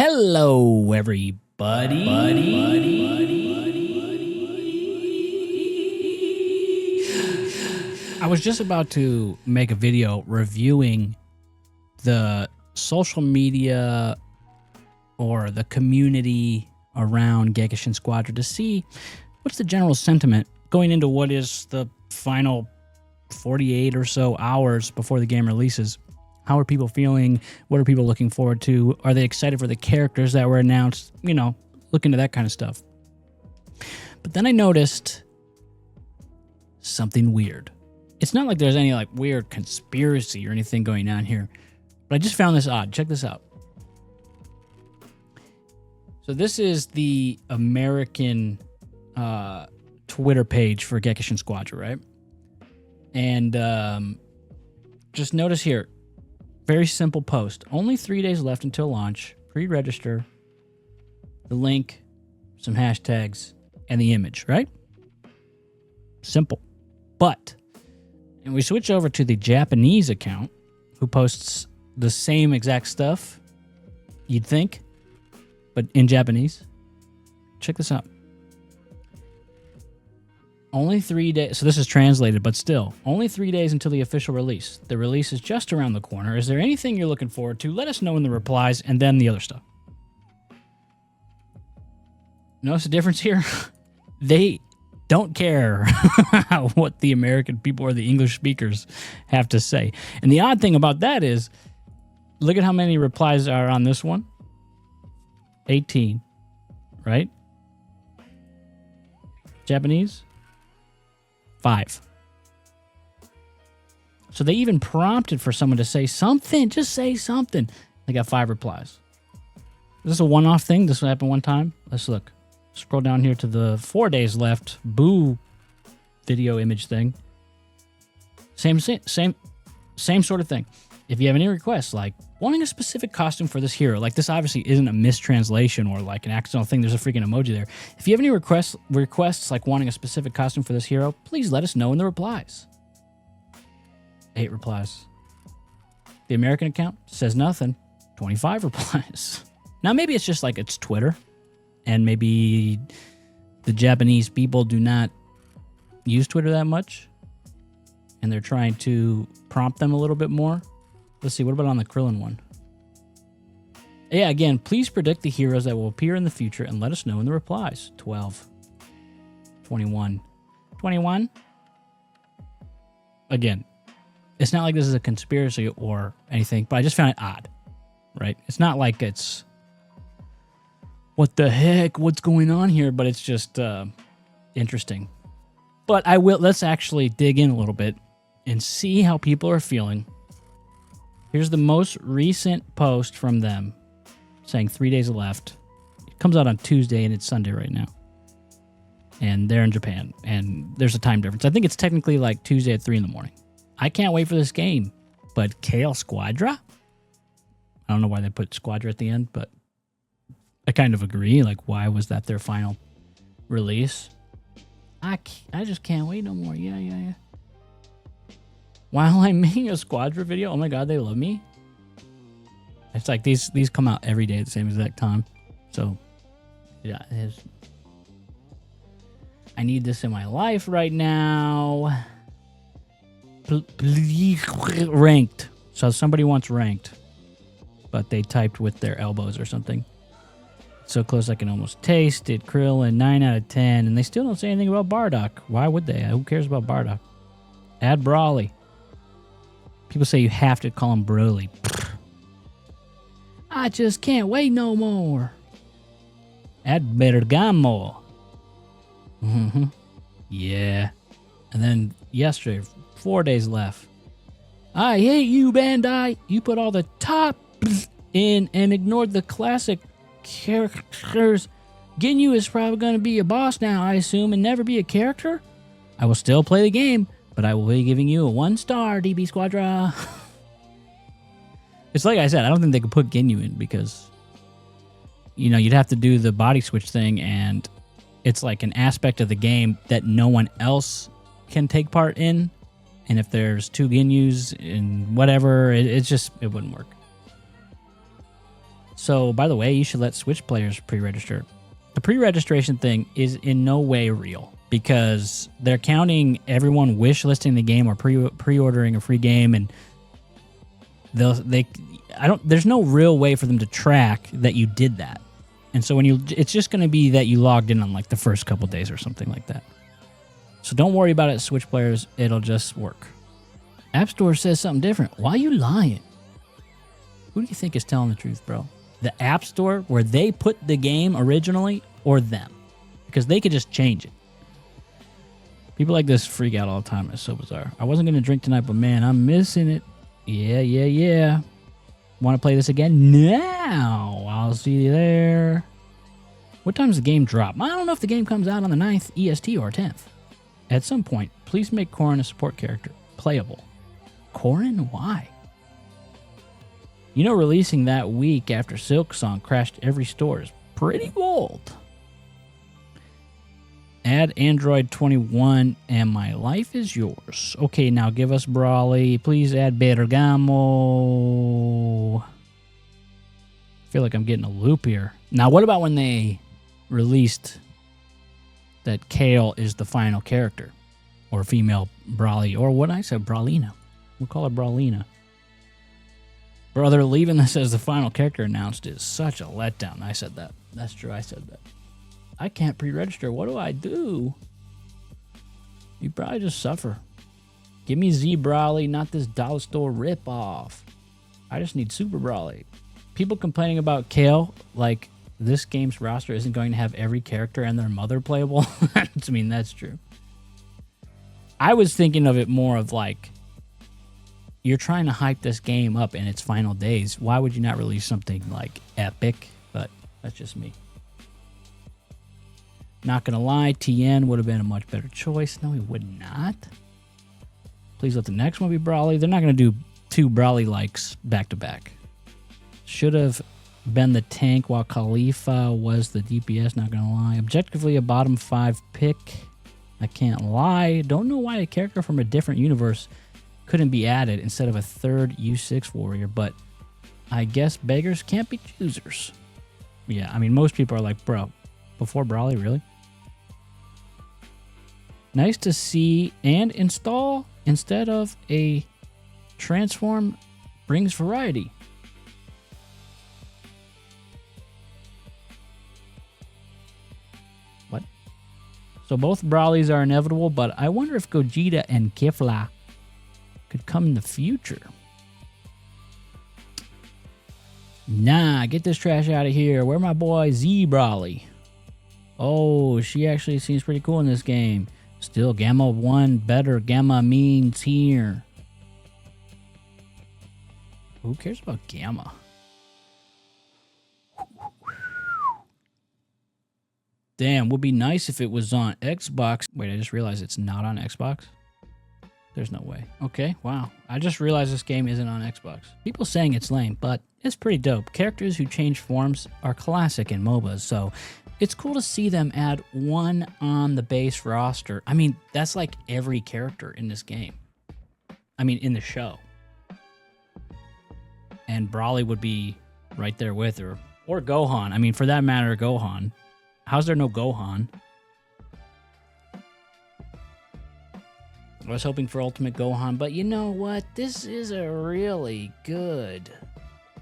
Hello, everybody. I was just about to make a video reviewing the social media or the community around Gekishin Squadra to see what's the general sentiment going into what is the final 48 or so hours before the game releases. How are people feeling? What are people looking forward to? Are they excited for the characters that were announced? You know, look into that kind of stuff. But then I noticed something weird. It's not like there's any like weird conspiracy or anything going on here, but I just found this odd. Check this out. So this is the American Twitter page for Gekishin Squadra, right? And just notice here, very simple post. Only 3 days left until launch. Pre-register. The link, some hashtags, and the image, right? Simple. But, and we switch over to the Japanese account, who posts the same exact stuff, you'd think, but in Japanese. Check this out. Only 3 days, so this is translated, but still, only 3 days until the official release. The release is just around the corner. Is there anything you're looking forward to? Let us know in the replies, and then the other stuff. Notice the difference here? They don't care what the American people or the English speakers have to say. And the odd thing about that is, look at how many replies are on this one. 18, right? Japanese? 5. So they even prompted for someone to say something. Just say something. They got 5 replies. Is this a one-off thing? This will happen one time? Let's look. Scroll down here to the 4 days left. Boo video image thing. Same sort of thing. If you have any requests, like wanting a specific costume for this hero, like this obviously isn't a mistranslation or like an accidental thing. There's a freaking emoji there. If you have any requests like wanting a specific costume for this hero, please let us know in the replies. 8 replies. The American account says nothing. 25 replies. Now maybe it's just like it's Twitter, and maybe the Japanese people do not use Twitter that much, and they're trying to prompt them a little bit more. Let's see, what about on the Krillin one? Yeah, again, please predict the heroes that will appear in the future and let us know in the replies. 12. 21. 21? Again, it's not like this is a conspiracy or anything, but I just found it odd, right? It's not like it's, what the heck, what's going on here? But it's just interesting. But let's actually dig in a little bit and see how people are feeling. Here's the most recent post from them saying 3 days left. It comes out on Tuesday and it's Sunday right now. And they're in Japan and there's a time difference. I think it's technically like Tuesday at 3 in the morning. I can't wait for this game. But Kale Squadra? I don't know why they put Squadra at the end, but I kind of agree. Like, why was that their final release? I just can't wait no more. Yeah. While I'm making a Squadra video, oh my god, they love me. It's like these come out every day at the same exact time. So, yeah, I need this in my life right now. Ranked. So somebody wants ranked, but they typed with their elbows or something. So close I can almost taste it. Krillin, 9 out of 10. And they still don't say anything about Bardock. Why would they? Who cares about Bardock? Add Brawly. People say you have to call him Broly. I just can't wait no more. Add Bergamo. Yeah. And then yesterday, 4 days left. I hate you, Bandai. You put all the top in and ignored the classic characters. Ginyu is probably going to be a boss now, I assume, and never be a character. I will still play the game, but I will be giving you a 1-star, DB Squadra. It's like I said, I don't think they could put Ginyu in because, you know, you'd have to do the body switch thing, and it's like an aspect of the game that no one else can take part in. And if there's 2 Ginyus and whatever, it wouldn't work. So, by the way, you should let Switch players pre-register. The pre-registration thing is in no way real because they're counting everyone wish listing the game or pre-ordering a free game, and there's no real way for them to track that you did that. And so it's just going to be that you logged in on like the first couple days or something like that. So don't worry about it, Switch players. It'll just work. App Store says something different. Why are you lying? Who do you think is telling the truth, bro? The App Store where they put the game originally, or them? Because they could just change it. People like this freak out all the time. It's so bizarre. I wasn't going to drink tonight, but man, I'm missing it. Yeah. Want to play this again? Now. I'll see you there. What time does the game drop? I don't know if the game comes out on the 9th EST or 10th. At some point, please make Corrin a support character. Playable. Corrin? Why? You know, releasing that week after Silksong crashed every store is pretty bold. Add Android 21 and my life is yours. Okay, now give us Brawly. Please add Bergamo. I feel like I'm getting a loop here. Now, what about when they released that Kale is the final character? Or female Brawly. Or what I said, Brawlina. We'll call her Brawlina. Brother, leaving this as the final character announced is such a letdown. I said that. That's true, I said that. I can't pre-register. What do I do? You probably just suffer. Give me Z Brawly, not this dollar store ripoff. I just need Super Brawly. People complaining about Kale, like this game's roster isn't going to have every character and their mother playable. I mean, that's true. I was thinking of it more of like, you're trying to hype this game up in its final days. Why would you not release something like epic? But that's just me. Not gonna lie, TN would have been a much better choice. No, he would not. Please let the next one be Brawly. They're not gonna do two Brawly likes back to back. Should have been the tank while Khalifa was the DPS, not gonna lie. Objectively a bottom 5 pick. I can't lie. Don't know why a character from a different universe couldn't be added instead of a third U6 warrior, but I guess beggars can't be choosers. Yeah, I mean, most people are like, bro, before Brawly, really? Nice to see and install instead of a transform brings variety. What? So both Brawlys are inevitable, but I wonder if Gogeta and Kefla could come in the future. Nah, get this trash out of here. Where my boy Z Brawly? Oh, she actually seems pretty cool in this game. Still, Gamma 1 better. Gamma means here. Who cares about Gamma? Damn, would be nice if it was on Xbox. Wait, I just realized it's not on Xbox. There's no way. Okay, wow. I just realized this game isn't on Xbox. People saying it's lame, but it's pretty dope. Characters who change forms are classic in MOBAs, so it's cool to see them add one on the base roster. I mean, that's like every character in this game. I mean, in the show. And Brawly would be right there with her. Or Gohan. I mean, for that matter, Gohan. How's there no Gohan? I was hoping for Ultimate Gohan, but you know what? This is a really good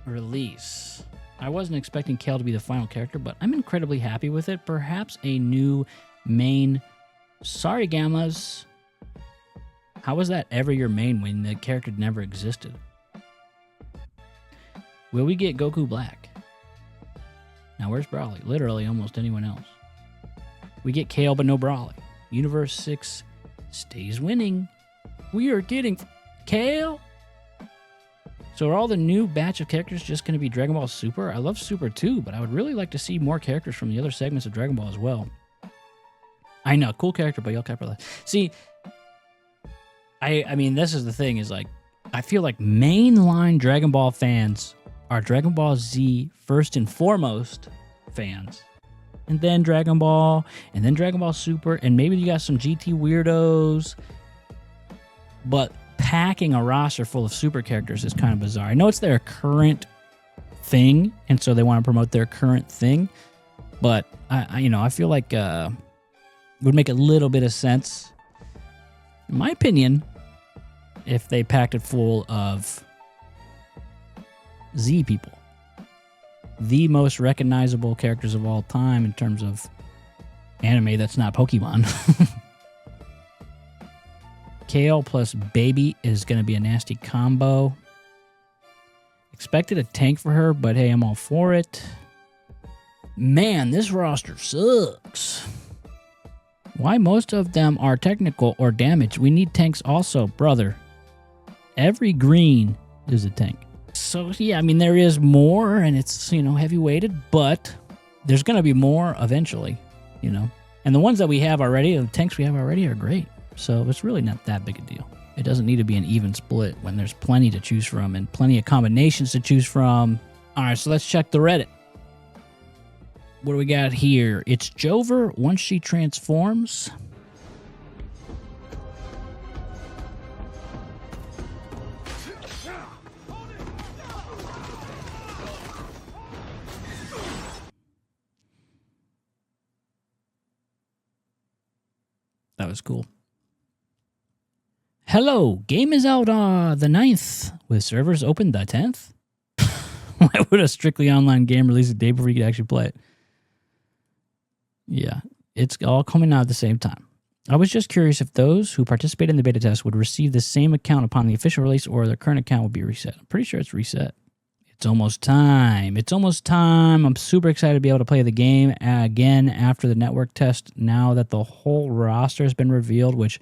release. I wasn't expecting Kale to be the final character, but I'm incredibly happy with it. Perhaps a new main. Sorry, Gammas. How was that ever your main when the character never existed? Will we get Goku Black? Now, where's Brawly? Literally almost anyone else. We get Kale, but no Brawly. Universe 6 stays winning. We are getting Kale. So are all the new batch of characters just going to be Dragon Ball Super? I love Super too, but I would really like to see more characters from the other segments of Dragon Ball as well. I know, cool character, but y'all capitalize. See, I mean, this is the thing, is like, I feel like mainline Dragon Ball fans are Dragon Ball Z first and foremost fans. And then Dragon Ball, and then Dragon Ball Super, and maybe you got some GT weirdos. But packing a roster full of super characters is kind of bizarre. I know it's their current thing, and so they want to promote their current thing. But I feel like it would make a little bit of sense, in my opinion, if they packed it full of Z people, the most recognizable characters of all time in terms of anime that's not Pokemon. Kale plus Baby is going to be a nasty combo. Expected a tank for her, but hey, I'm all for it. Man, this roster sucks. Why most of them are technical or damage? We need tanks also, brother. Every green is a tank. So, yeah, I mean, there is more, and it's, heavy weighted, but there's going to be more eventually, And the ones that we have already, the tanks we have already are great. So it's really not that big a deal. It doesn't need to be an even split when there's plenty to choose from and plenty of combinations to choose from. All right, so let's check the Reddit. What do we got here? It's Jover once she transforms. That was cool. Hello, game is out the 9th, with servers open the 10th. Why would a strictly online game release a day before you could actually play it? Yeah, it's all coming out at the same time. I was just curious if those who participate in the beta test would receive the same account upon the official release, or their current account would be reset. I'm pretty sure it's reset. It's almost time. It's almost time. I'm super excited to be able to play the game again after the network test, now that the whole roster has been revealed. Which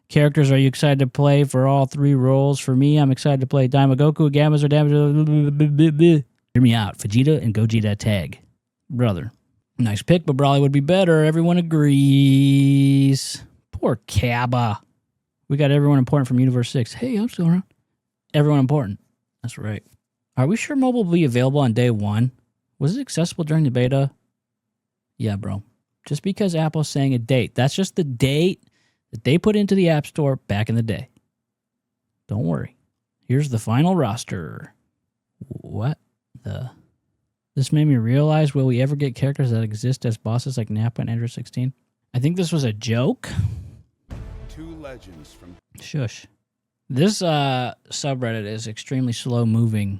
characters are you excited to play for all 3 roles? For me, I'm excited to play Goku, Gammas, or Damage. Hear me out. Vegeta and Gogeta tag. Brother. Nice pick, but Brawly would be better. Everyone agrees. Poor Kaba. We got everyone important from Universe 6. Hey, I'm still around. Everyone important. That's right. Are we sure mobile will be available on day 1? Was it accessible during the beta? Yeah, bro. Just because Apple's saying a date. That's just the date that they put into the App Store back in the day. Don't worry. Here's the final roster. What the... This made me realize, will we ever get characters that exist as bosses like Nappa and Android 16? I think this was a joke. 2 legends from... Shush. This subreddit is extremely slow moving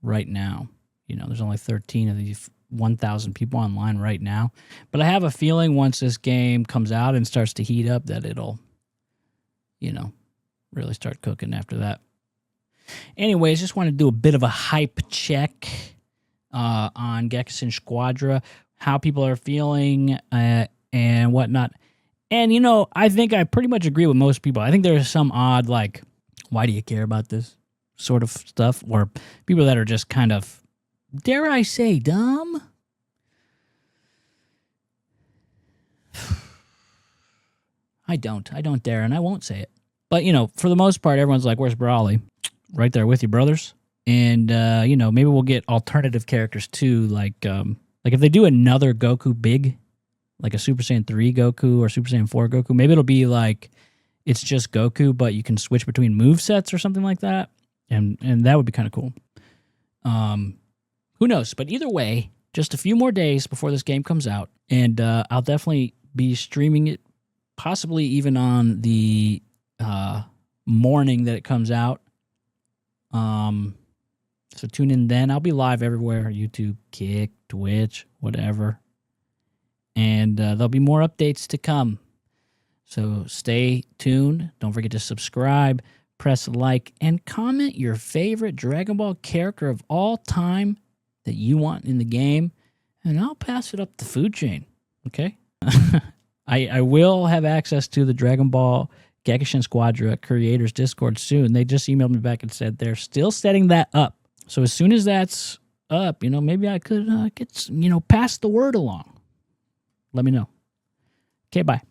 right now. There's only 13 of these 1,000 people online right now. But I have a feeling once this game comes out and starts to heat up that it'll, really start cooking after that. Anyways, just want to do a bit of a hype check on Gekishin Squadra, how people are feeling and whatnot. And, I think I pretty much agree with most people. I think there's some odd, like, why do you care about this sort of stuff? Or people that are just kind of, dare I say, dumb? I don't dare, and I won't say it. But, for the most part, everyone's like, where's Brawly? Right there with you, brothers. And, maybe we'll get alternative characters too. Like if they do another Goku big, like a Super Saiyan 3 Goku or Super Saiyan 4 Goku, maybe it'll be like it's just Goku, but you can switch between movesets or something like that. And that would be kind of cool. Who knows? But either way, just a few more days before this game comes out. And I'll definitely be streaming it, possibly even on the morning that it comes out. So tune in then. I'll be live everywhere. YouTube, Kick, Twitch, whatever. And there'll be more updates to come. So stay tuned. Don't forget to subscribe, press like, and comment your favorite Dragon Ball character of all time that you want in the game. And I'll pass it up the food chain. Okay? I will have access to the Dragon Ball Gekishin Squadra creators Discord soon. They just emailed me back and said they're still setting that up. So as soon as that's up, maybe I could get, pass the word along. Let me know. Okay, bye.